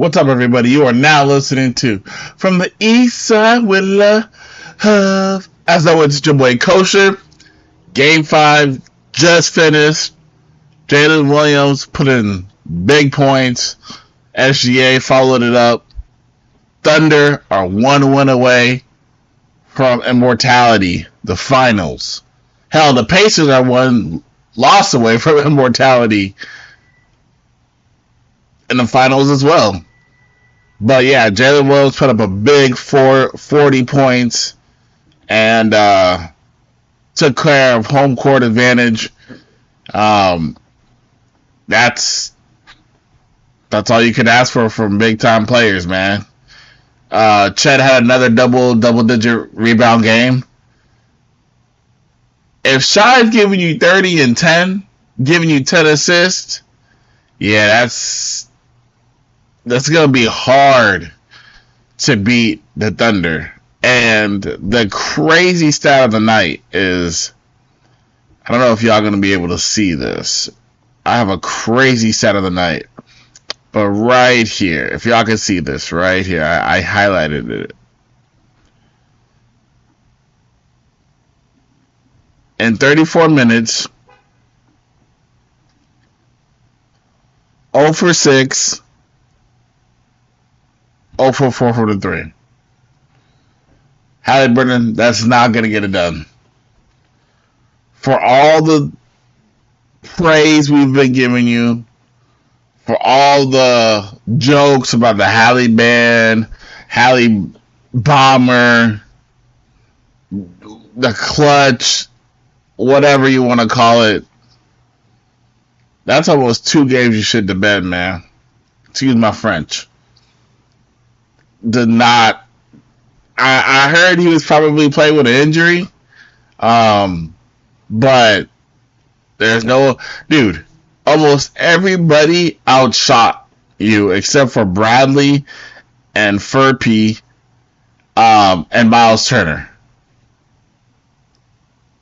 What's up, everybody? You are now listening to From the East Side with Love. As always, it's your boy Kosher. Game 5 just finished. Jalen Williams put in big points. SGA followed it up. Thunder are 1 win away from immortality, the finals. Hell, the Pacers are 1 loss away from immortality in the finals as well. But yeah, Jalen Williams put up a big 40 points and took care of home court advantage. That's all you could ask for from big time players, man. Chet had another double digit rebound game. If Shai's giving you 30 and 10, giving you 10 assists, yeah, that's going to be hard to beat the Thunder. And the crazy stat of the night is, I don't know if y'all going to be able to see this. I have a crazy stat of the night. But right here, if y'all can see this right here, I highlighted it. In 34 minutes, 0 for 6, 0 for 4 for the 3. Haliburton, that's not going to get it done. For all the praise we've been giving you, for all the jokes about the Hallie Band, Hallie Bomber, the clutch, whatever you want to call it, that's almost 2 games you shit the bed, man. Excuse my French. Did not. I heard he was probably playing with an injury. But there's no. Dude, almost everybody outshot you except for Bradley and Furpy and Miles Turner.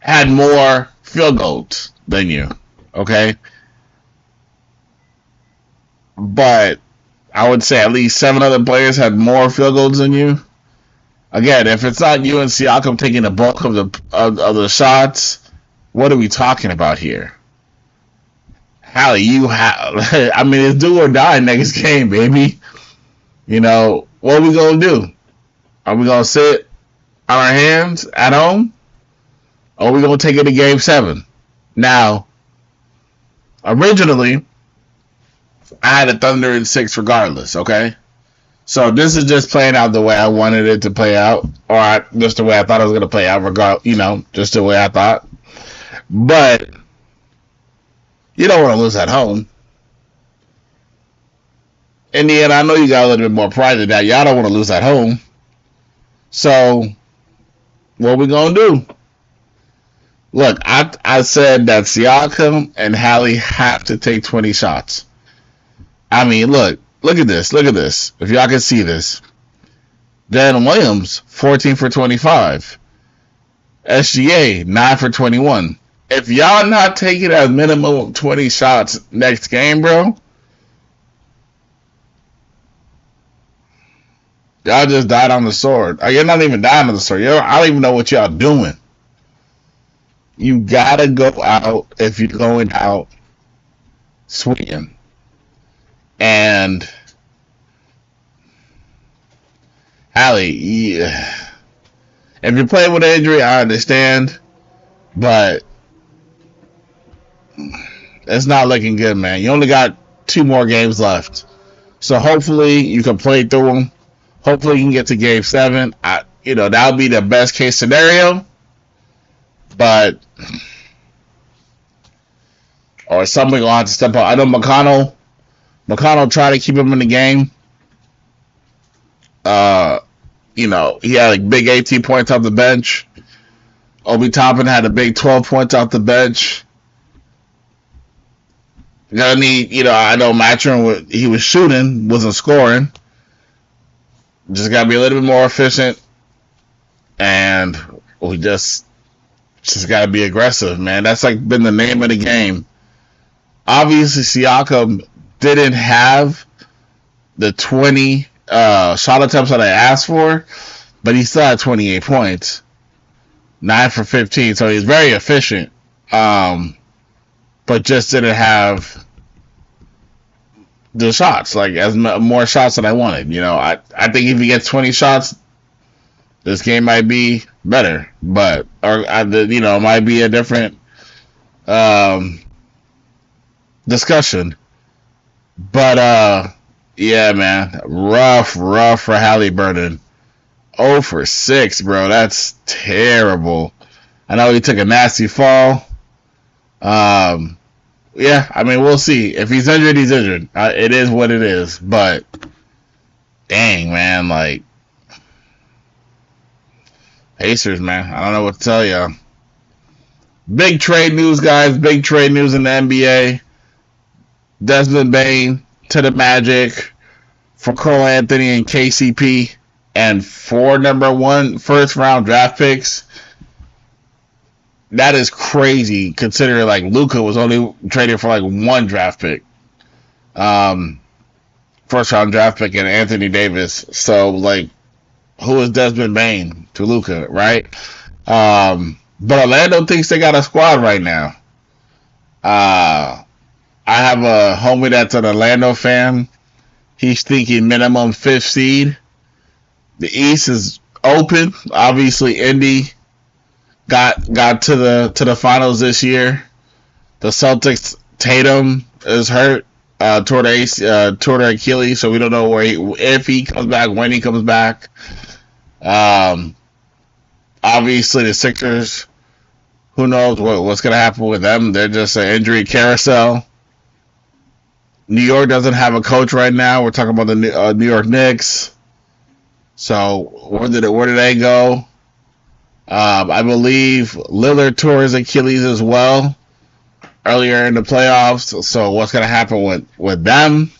Had more field goals than you. Okay? But I would say at least 7 other players had more field goals than you. Again, if it's not you and Siakam taking the bulk of the shots, what are we talking about here? Hallie, I mean, it's do or die next game, baby. You know, what are we going to do? Are we going to sit on our hands at home? Or are we going to take it to Game 7? Now, originally, I had a Thunder in 6 regardless, okay? So this is just playing out the way I wanted it to play out, or just the way I thought it was going to play out, just the way I thought. But you don't want to lose at home. In the end, I know you got a little bit more pride than that. Y'all don't want to lose at home. So what we going to do? Look, I said that Siakam and Hallie have to take 20 shots. I mean, look at this. If y'all can see this. Jalen Williams, 14 for 25. SGA, 9 for 21. If y'all not taking a minimum of 20 shots next game, bro, y'all just died on the sword. You're not even dying on the sword. I don't even know what y'all doing. You gotta go out if you're going out swinging. And Hallie, yeah. If you're playing with an injury, I understand, but it's not looking good, man. You only got 2 more games left, so hopefully you can play through them. Hopefully you can get to Game 7. That would be the best case scenario, but or somebody will have to step up. I know McConnell tried to keep him in the game. He had like big 18 points off the bench. Obi Toppin had a big 12 points off the bench. Gonna need, I know Mathurin, he was shooting, wasn't scoring. Just gotta be a little bit more efficient, and we just gotta be aggressive, man. That's like been the name of the game. Obviously, Siakam didn't have the 20 shot attempts that I asked for, but he still had 28 points, 9 for 15. So he's very efficient, but just didn't have the shots, like more shots than I wanted. I think if he gets 20 shots, this game might be better, but it might be a different discussion. But yeah, man, rough for Haliburton. 0 for 6, bro. That's terrible. I know he took a nasty fall. Yeah, I mean, we'll see. If he's injured, he's injured. It is what it is. But dang, man, like Pacers, man. I don't know what to tell you. Big trade news, guys. Big trade news in the NBA. Desmond Bane to the Magic for Cole Anthony and KCP and 4 number 1 first round draft picks. That is crazy considering like Luka was only traded for like 1 draft pick. First round draft pick and Anthony Davis. So like, who is Desmond Bane to Luka, right? But Orlando thinks they got a squad right now. I have a homie that's an Orlando fan. He's thinking minimum 5th seed. The East is open. Obviously, Indy got to the finals this year. The Celtics, Tatum is hurt, toward the Achilles, so we don't know if he comes back, when he comes back. Obviously, the Sixers, who knows what's going to happen with them? They're just an injury carousel. New York doesn't have a coach right now. We're talking about the New York Knicks. So where did they go? I believe Lillard tore his Achilles as well earlier in the playoffs. So what's going to happen with them?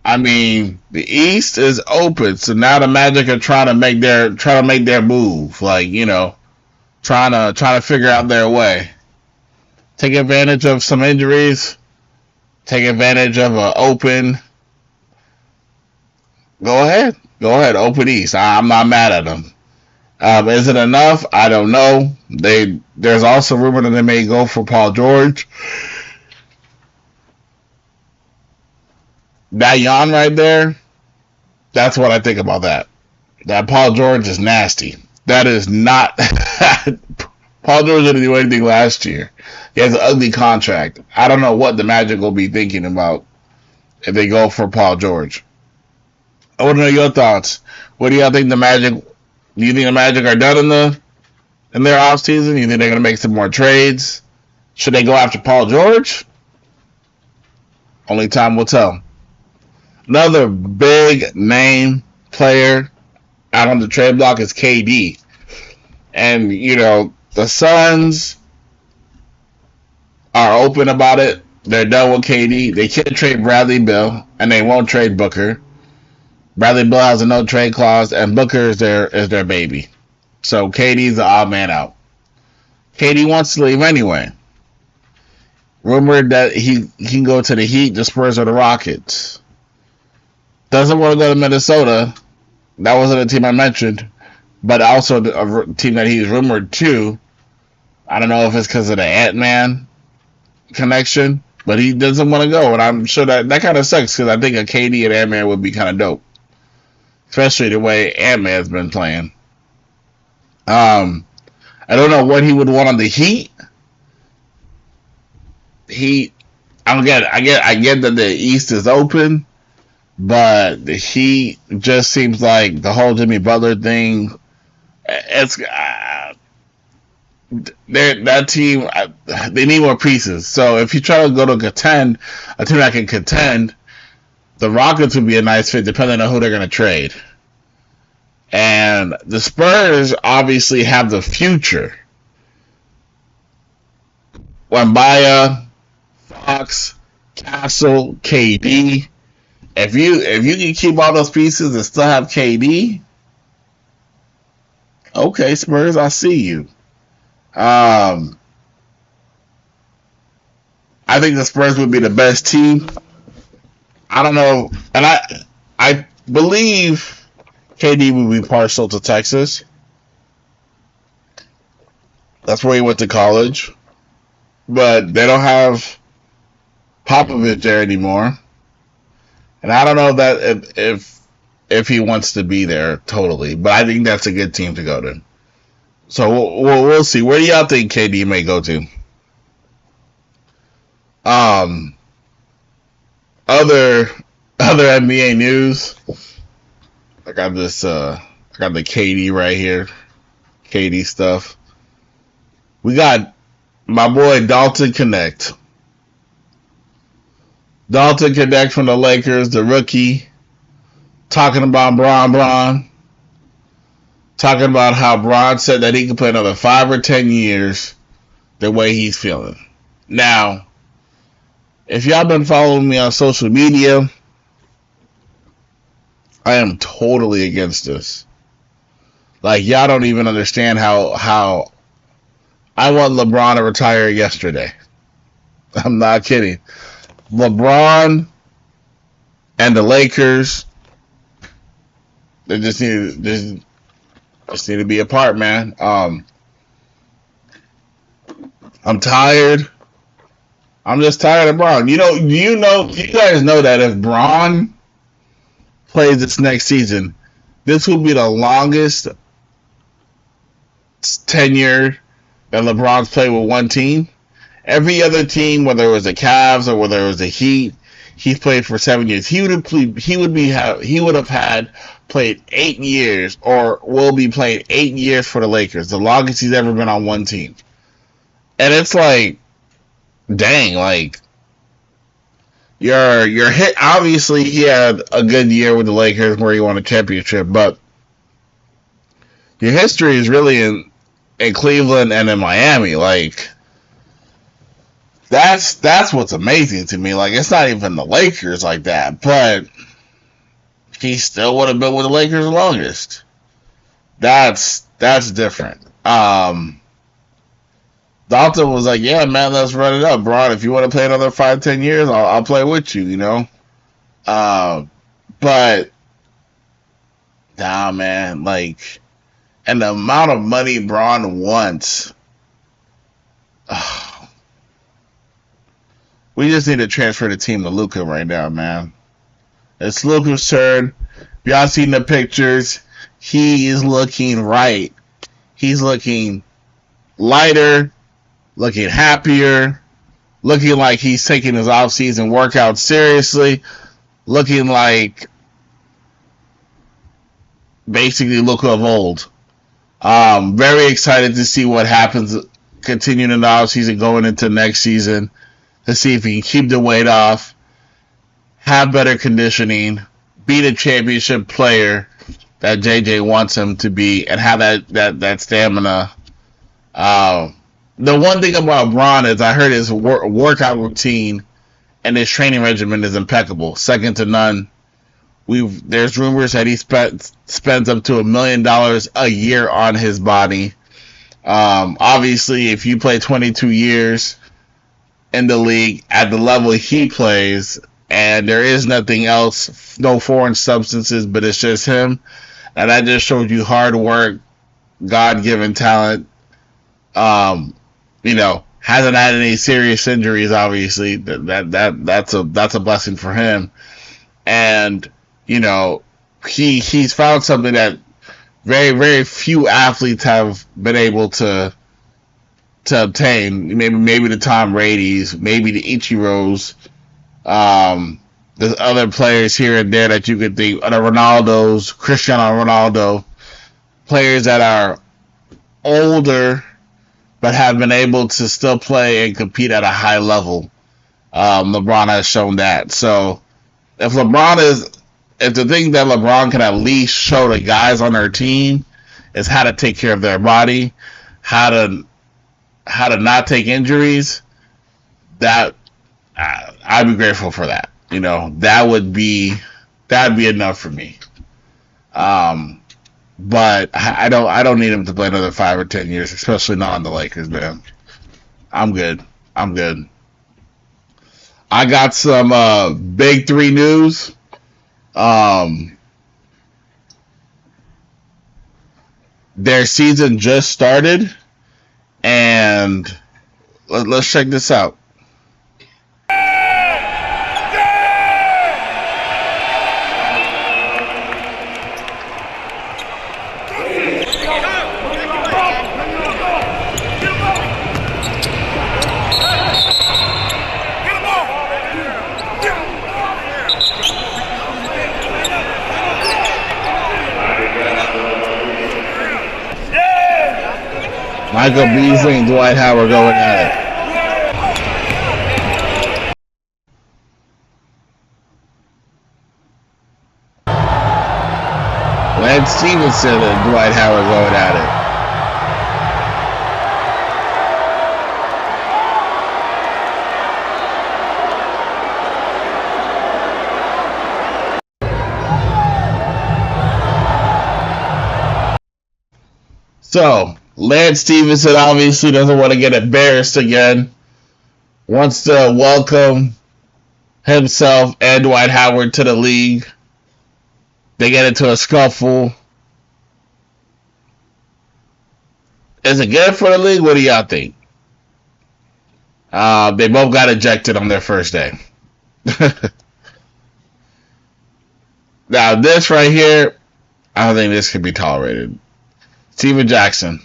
I mean, the East is open. So now the Magic are trying to make their move. Like, trying to figure out their way. Take advantage of some injuries. Take advantage of an open. Go ahead. Open East. I'm not mad at them. Is it enough? I don't know. There's also rumor that they may go for Paul George. That yawn right there, that's what I think about that. That Paul George is nasty. That is not... Paul George didn't do anything last year. He has an ugly contract. I don't know what the Magic will be thinking about if they go for Paul George. I want to know your thoughts. What do y'all think the Magic... Do you think the Magic are done in their offseason? Do you think they're going to make some more trades? Should they go after Paul George? Only time will tell. Another big name player out on the trade block is KD. And, the Suns are open about it. They're done with KD. They can't trade Bradley Beal, and they won't trade Booker. Bradley Beal has a no trade clause, and Booker is their baby. So KD's the odd man out. KD wants to leave anyway. Rumored that he can go to the Heat, the Spurs, or the Rockets. Doesn't want to go to Minnesota. That wasn't a team I mentioned, but also a team that he's rumored to. I don't know if it's because of the Ant-Man connection, but he doesn't want to go, and I'm sure that kind of sucks because I think a KD and Ant-Man would be kind of dope, especially the way Ant-Man's been playing. I don't know what he would want on the Heat. I get that the East is open, but the Heat just seems like the whole Jimmy Butler thing. It's that team. They need more pieces. So if you try to go to contend, a team that can contend, the Rockets would be a nice fit, depending on who they're going to trade. And the Spurs obviously have the future. Wembanyama, Fox, Castle, KD. If you can keep all those pieces and still have KD, okay, Spurs, I see you. I think the Spurs would be the best team I don't know, and I believe KD would be partial to Texas. That's where he went to college, but they don't have Popovich there anymore, and I don't know that if he wants to be there totally. But I think that's a good team to go to. So we'll see. Where do y'all think KD may go to? Um, other NBA news. I got this. I got the KD right here. KD stuff. We got my boy Dalton Connect. Dalton Connect from the Lakers, the rookie, talking about Bron. Talking about how Bron said that he could play another 5 or 10 years the way he's feeling. Now, if y'all been following me on social media, I am totally against this. Like, y'all don't even understand how I want LeBron to retire yesterday. I'm not kidding. LeBron and the Lakers, they just need to be apart, man. I'm tired. I'm just tired of Bron. You guys know that if Bron plays this next season, this will be the longest tenure that LeBron's played with one team. Every other team, whether it was the Cavs or whether it was the Heat, he's played for 7 years. He would have had played 8 years, or will be playing 8 years for the Lakers, the longest he's ever been on one team. And it's like, dang, like your hit. Obviously, he had a good year with the Lakers where he won a championship, but your history is really in Cleveland and in Miami. Like, that's what's amazing to me. Like, it's not even the Lakers like that, but he still would have been with the Lakers the longest. That's different. Dalton was like, yeah, man, let's run it up, Bron. If you want to play another 5-10 years, I'll play with you, you know? But, nah, man, like, and the amount of money Bron wants, we just need to transfer the team to Luka right now, man. It's Luka's turn. Y'all seen the pictures. He is looking right. He's looking lighter, looking happier, looking like he's taking his off-season workout seriously, looking like basically Luka of old. Very excited to see what happens continuing in the off-season going into next season, to see if he can keep the weight off, have better conditioning, be the championship player that JJ wants him to be, and have that stamina. The one thing about Bron is I heard his workout routine and his training regimen is impeccable, second to none. There's rumors that he spends up to $1 million a year on his body. Obviously, if you play 22 years in the league at the level he plays, and there is nothing else, no foreign substances, but it's just him, and that just shows you hard work, God-given talent. Hasn't had any serious injuries. Obviously, that's a blessing for him, and he's found something that very, very few athletes have been able to obtain. Maybe the Tom Brady's, maybe the Ichiros. There's other players here and there that you could think, the Ronaldos, Cristiano Ronaldo, players that are older but have been able to still play and compete at a high level. LeBron has shown that. So if the thing that LeBron can at least show the guys on their team is how to take care of their body, how to not take injuries, that I'd be grateful for that. That'd be enough for me. But I don't need him to play another 5 or 10 years, especially not on the Lakers, man. I'm good. I got some big three news. Their season just started, and let's check this out. Michael Beasley and Dwight Howard going at it. Lance Stephenson and Dwight Howard going at it. So, Lance Stephenson obviously doesn't want to get embarrassed again. Wants to welcome himself and Dwight Howard to the league. They get into a scuffle. Is it good for the league? What do y'all think? They both got ejected on their first day. Now, this right here, I don't think this could be tolerated. Steven Jackson.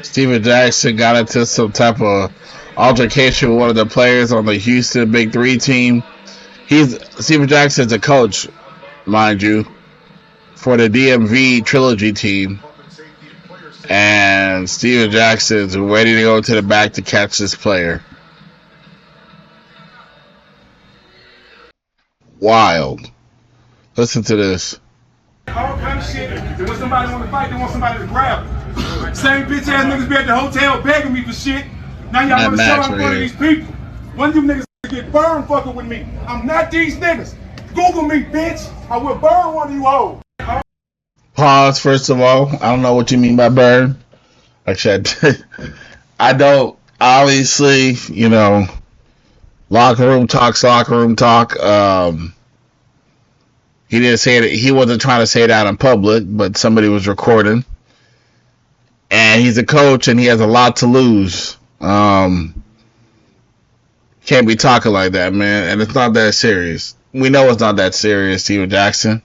Steven Jackson got into some type of altercation with one of the players on the Houston Big Three team. Steven Jackson's a coach, mind you, for the DMV Trilogy team. And Steven Jackson's ready to go to the back to catch this player. Wild. Listen to this. All kind of shit. When somebody want to fight, they want somebody to grab them. Same bitch ass niggas be at the hotel begging me for shit. Now y'all want to show I'm one of these people. One of them niggas get burned fucking with me. I'm not these niggas. Google me, bitch. I will burn one of you hoes. Pause, first of all. I don't know what you mean by burn. Actually, I don't. Obviously, you know, locker room talk's locker room talk. He didn't say it. He wasn't trying to say it out in public, but somebody was recording. And he's a coach, and he has a lot to lose. Can't be talking like that, man. And it's not that serious. We know it's not that serious, Steven Jackson.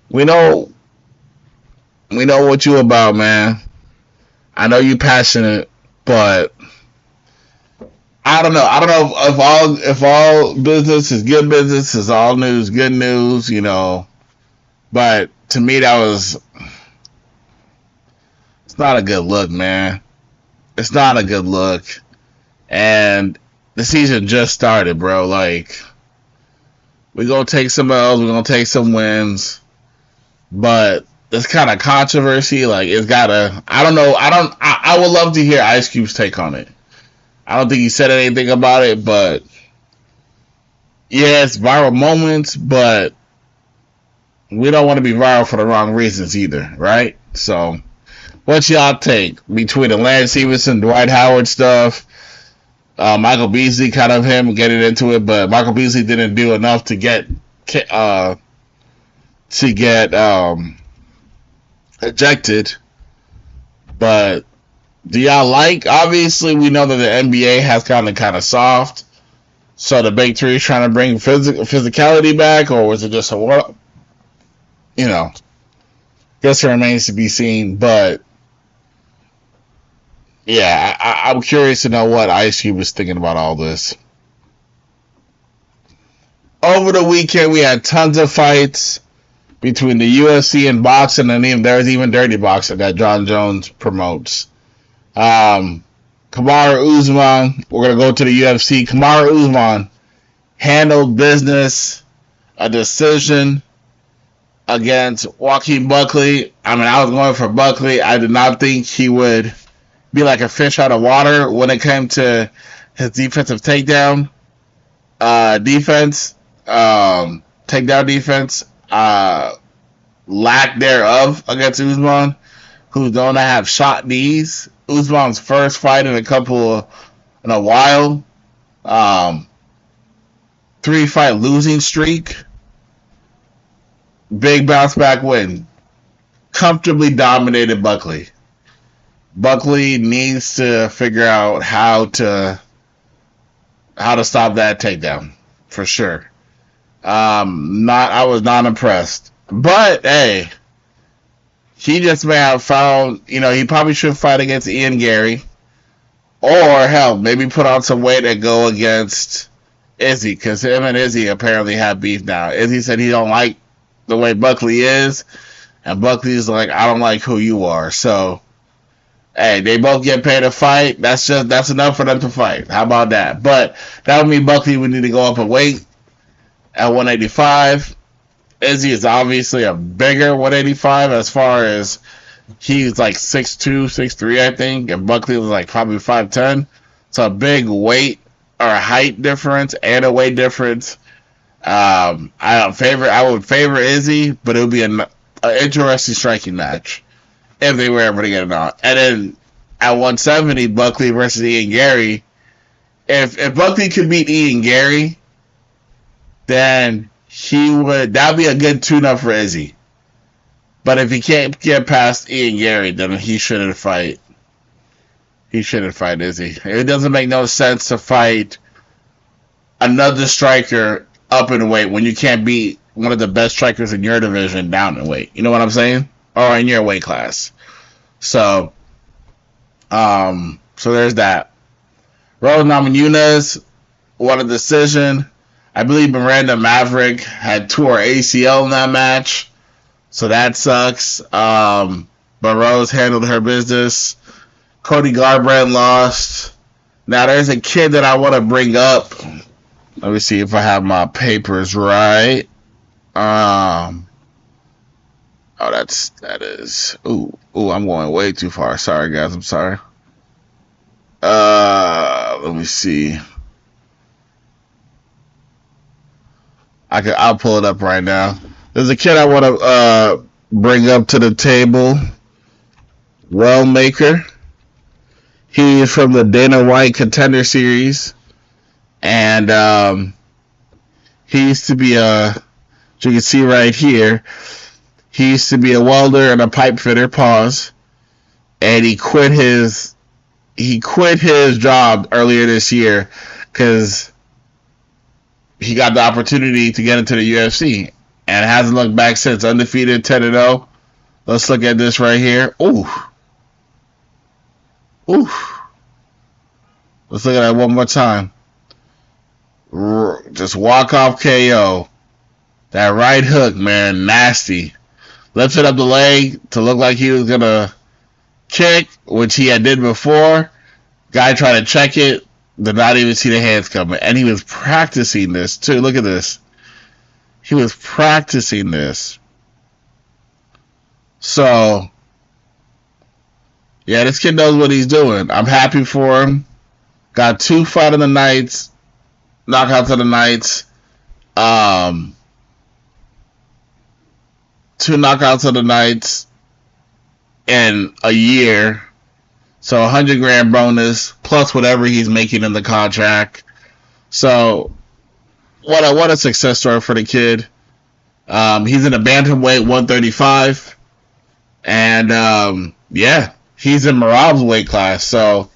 We know what you about, man. I know you passionate, but I don't know. I don't know if all business is good business, is all news good news, you know. But to me, it's not a good look, man. It's not a good look. And the season just started, bro. Like, we're going to take some L's, we're going to take some wins. But this kind of controversy, like, it's got to, I don't know. I would love to hear Ice Cube's take on it. I don't think he said anything about it, but yeah, it's viral moments, but we don't want to be viral for the wrong reasons either, right? So, what's y'all take between the Lance Stephenson, Dwight Howard stuff, Michael Beasley, kind of him getting into it, but Michael Beasley didn't do enough to get ejected, but do y'all like? Obviously, we know that the NBA has kind of soft. So the Big Three is trying to bring physicality back, or was it just a what? You know, guess it remains to be seen. But yeah, I'm curious to know what Ice Cube was thinking about all this. Over the weekend, we had tons of fights between the UFC and boxing, and there's even dirty boxing that John Jones promotes. Couple Kamaru Usman. We're going to go to the UFC. Kamaru Usman handled business, a decision against Joaquin Buckley. I mean, I was going for Buckley. I did not think he would be like a fish out of water when it came to his defensive takedown defense, lack thereof against Usman, who's known to have shot knees. Usman's first fight in a while. 3-fight losing streak. Big bounce back win. Comfortably dominated Buckley. Buckley needs to figure out how to stop that takedown for sure. I was not impressed. But hey, he just may have found, he probably should fight against Ian Gary. Or hell, maybe put on some weight and go against Izzy, because him and Izzy apparently have beef now. Izzy said he don't like the way Buckley is, and Buckley's like, I don't like who you are. So hey, they both get paid to fight. That's enough for them to fight. How about that? But that would mean Buckley would need to go up a weight at 185. Izzy is obviously a bigger 185 as far as he's like 6'2", 6'3", I think, and Buckley was like probably 5'10". So a big weight or a height difference and a weight difference. I would favor Izzy, but it would be an interesting striking match if they were ever to get it on. And then at 170, Buckley versus Ian Gary. If Buckley could beat Ian Gary, then that'd be a good tune-up for Izzy. But if he can't get past Ian Gary, then he shouldn't fight. He shouldn't fight Izzy. It doesn't make no sense to fight another striker up in weight when you can't beat one of the best strikers in your division down in weight. You know what I'm saying? Or in your weight class. So there's that. Rose Namajunas won a decision. I believe Miranda Maverick had tore ACL in that match. So that sucks. But Rose handled her business. Cody Garbrandt lost. Now there's a kid that I want to bring up. Let me see if I have my papers right. That is. Ooh, I'm going way too far. Sorry, guys. I'm sorry. Let me see. I'll pull it up right now. There's a kid I want to bring up to the table. Wellmaker. He is from the Dana White Contender Series. And he used to be as you can see right here, he used to be a welder and a pipe fitter, and he quit his job earlier this year because he got the opportunity to get into the UFC and hasn't looked back since. Undefeated, 10-0. Let's look at this right here. Ooh. Let's look at that one more time. Just walk off KO. That right hook, man, nasty. Lifted up the leg to look like he was gonna kick, which he had did before. Guy tried to check it, did not even see the hands coming, and he was practicing this too. Look at this. He was practicing this. So, yeah, this kid knows what he's doing. I'm happy for him. Got 2 fight of the nights. Knockouts of the nights. 2 knockouts of the nights in a year. So $100,000 bonus plus whatever he's making in the contract. So what a success story for the kid. He's in a bantamweight 135. And yeah, he's in Merab's weight class. So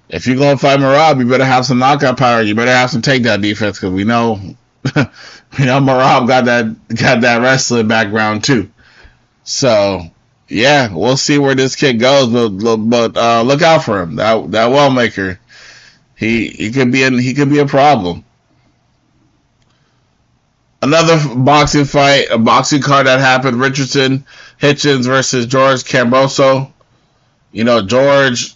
if you're going to fight Merab, you better have some knockout power. You better have some takedown defense, because we know Merab got that wrestling background too. So yeah, we'll see where this kid goes, but look out for him. That Wellmaker, he could be a problem. Another boxing fight, a boxing card that happened: Richardson Hitchens versus George Camboso. George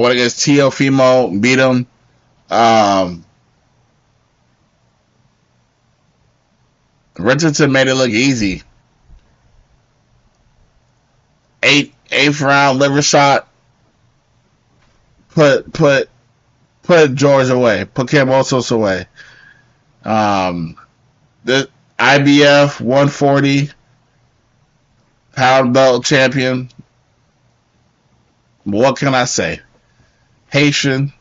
went against Teofimo, beat him. Richardson made it look easy. Eighth round liver shot. Put George away. Put Kambosos away. The IBF 140 pound belt champion. What can I say? Haitian.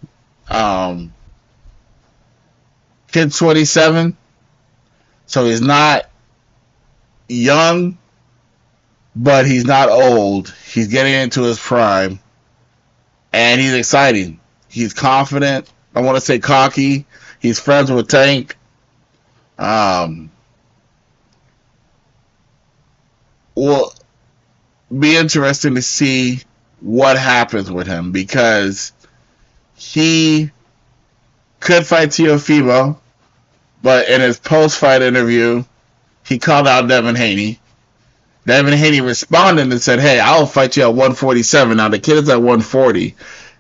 Kid 27. So he's not young, but he's not old. He's getting into his prime. And he's exciting. He's confident. I want to say cocky. He's friends with Tank. Will be interesting to see what happens with him, because he could fight Teofimo, but in his post-fight interview, he called out Devin Haney. Devin Haney responded and said, hey, I'll fight you at 147. Now, the kid is at 140.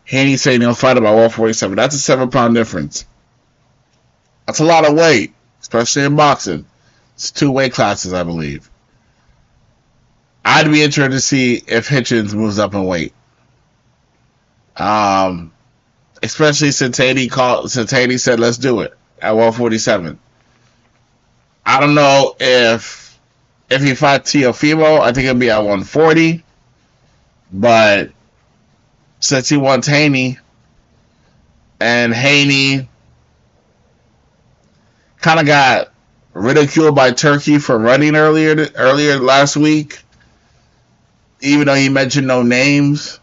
Haney saying he'll fight him at 147. That's a 7-pound difference. That's a lot of weight, especially in boxing. It's 2 weight classes, I believe. I'd be interested to see if Hitchens moves up in weight. Especially since Haney said, let's do it at 147. I don't know if he fights Teofimo, I think it'll be at 140. But since he wants Haney, and Haney kind of got ridiculed by Turkey for running earlier last week, even though he mentioned no names.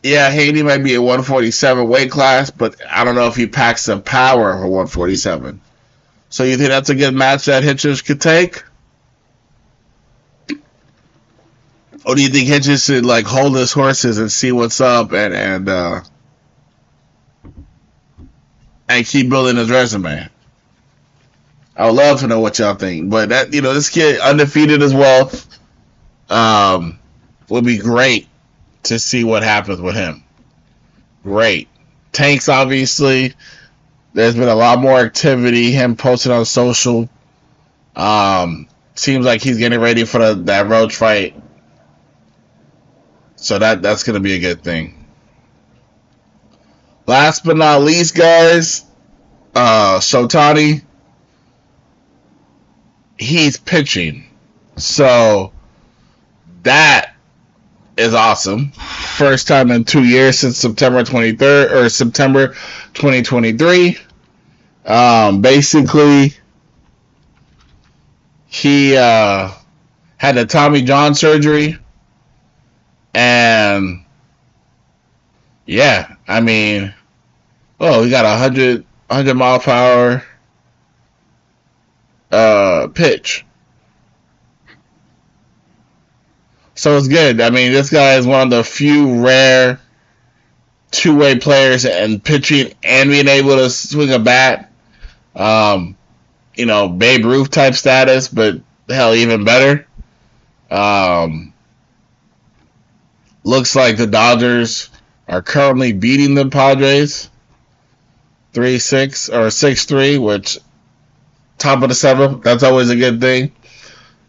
Yeah, Haney might be a 147 weight class, but I don't know if he packs the power for 147. So you think that's a good match that Hitchens could take? Or do you think Hitchens should like hold his horses and see what's up and keep building his resume? I would love to know what y'all think. But that, this kid undefeated as well. Would be great to see what happens with him. Great. Tanks, obviously. There's been a lot more activity. Him posting on social. Seems like he's getting ready for that Roach fight. So that's going to be a good thing. Last but not least, guys, Shohei Ohtani, he's pitching. So that is awesome. First time in 2 years since September 23rd or September 2023. Basically, he had the Tommy John surgery. And yeah, I mean, we got 100 mile per hour pitch. So it's good. I mean, this guy is one of the few rare two-way players and pitching and being able to swing a bat. Babe Ruth type status, but hell, even better. Looks like the Dodgers are currently beating the Padres 3-6 or 6-3, which top of the 7th. That's always a good thing.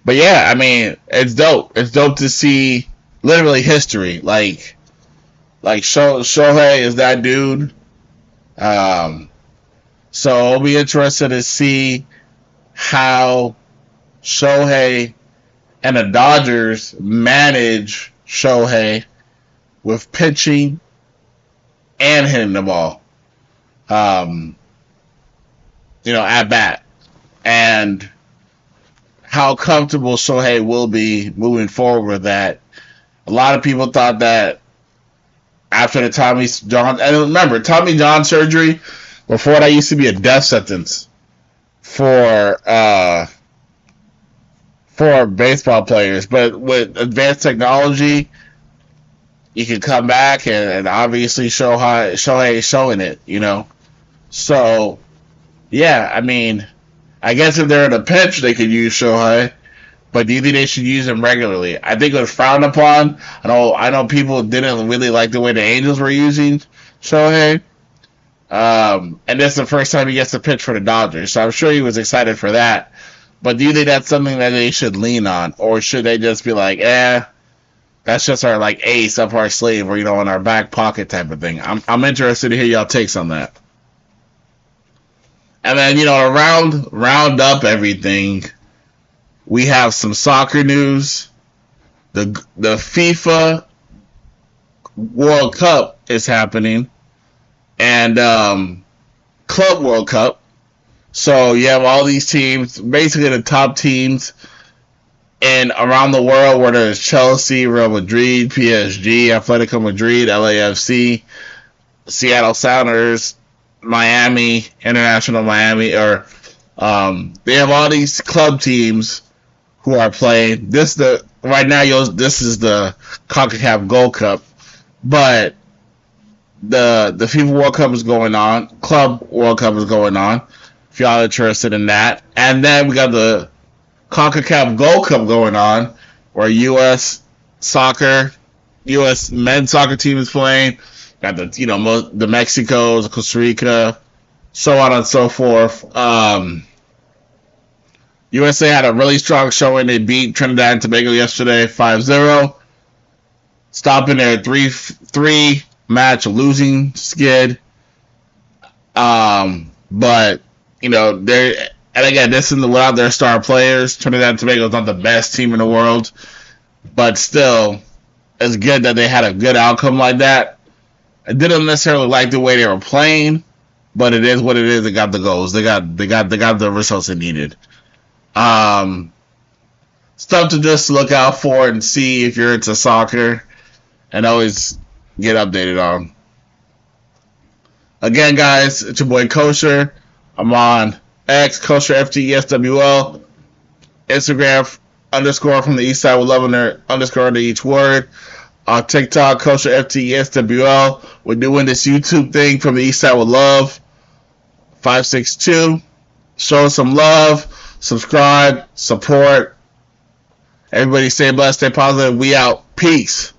But yeah, I mean, it's dope. It's dope to see literally history. Like Shohei is that dude. So I'll be interested to see how Shohei and the Dodgers manage Shohei with pitching and hitting the ball. At bat. And how comfortable Shohei will be moving forward with that. A lot of people thought that after the Tommy John, and remember, Tommy John surgery, before that used to be a death sentence for baseball players. But with advanced technology, you can come back and obviously Shohei is showing it, So, yeah, I mean, I guess if they're in a pinch, they could use Shohei. but do you think they should use him regularly? I think it was frowned upon. I know people didn't really like the way the Angels were using Shohei. And this is the first time he gets to pitch for the Dodgers, so I'm sure he was excited for that. But do you think that's something that they should lean on, or should they just be like, that's just our like ace up our sleeve, or in our back pocket type of thing? I'm interested to hear y'all takes on that. And then to round up everything, we have some soccer news. The FIFA World Cup is happening, and Club World Cup. So you have all these teams, basically the top teams and around the world, where there's Chelsea, Real Madrid, PSG, Atletico Madrid, LAFC, Seattle Sounders, Miami, International Miami, or they have all these club teams who are playing. This is the CONCACAF Gold Cup, but the FIFA World Cup is going on, Club World Cup is going on, if y'all are interested in that. And then we got the CONCACAF Gold Cup going on, where U.S. men's soccer team is playing. Got the Mexicos, Costa Rica, so on and so forth. USA had a really strong showing. They beat Trinidad and Tobago yesterday 5-0, stopping their 3 match losing skid. But they're, and again, this is without their star players. Trinidad and Tobago is not the best team in the world, but still, it's good that they had a good outcome like that. I didn't necessarily like the way they were playing, but it is what it is. They got the goals. They got the results they needed. Stuff to just look out for and see if you're into soccer, and always get updated on. Again, guys, it's your boy Kosher. I'm on X, Kosher FTESWL, Instagram _FromTheEastsideWithLove underscore under each word. TikTok, Kosher FTESWL. We're doing this YouTube thing from the East Side with Love 562. Show us some love, subscribe, support. Everybody stay blessed, stay positive. We out. Peace.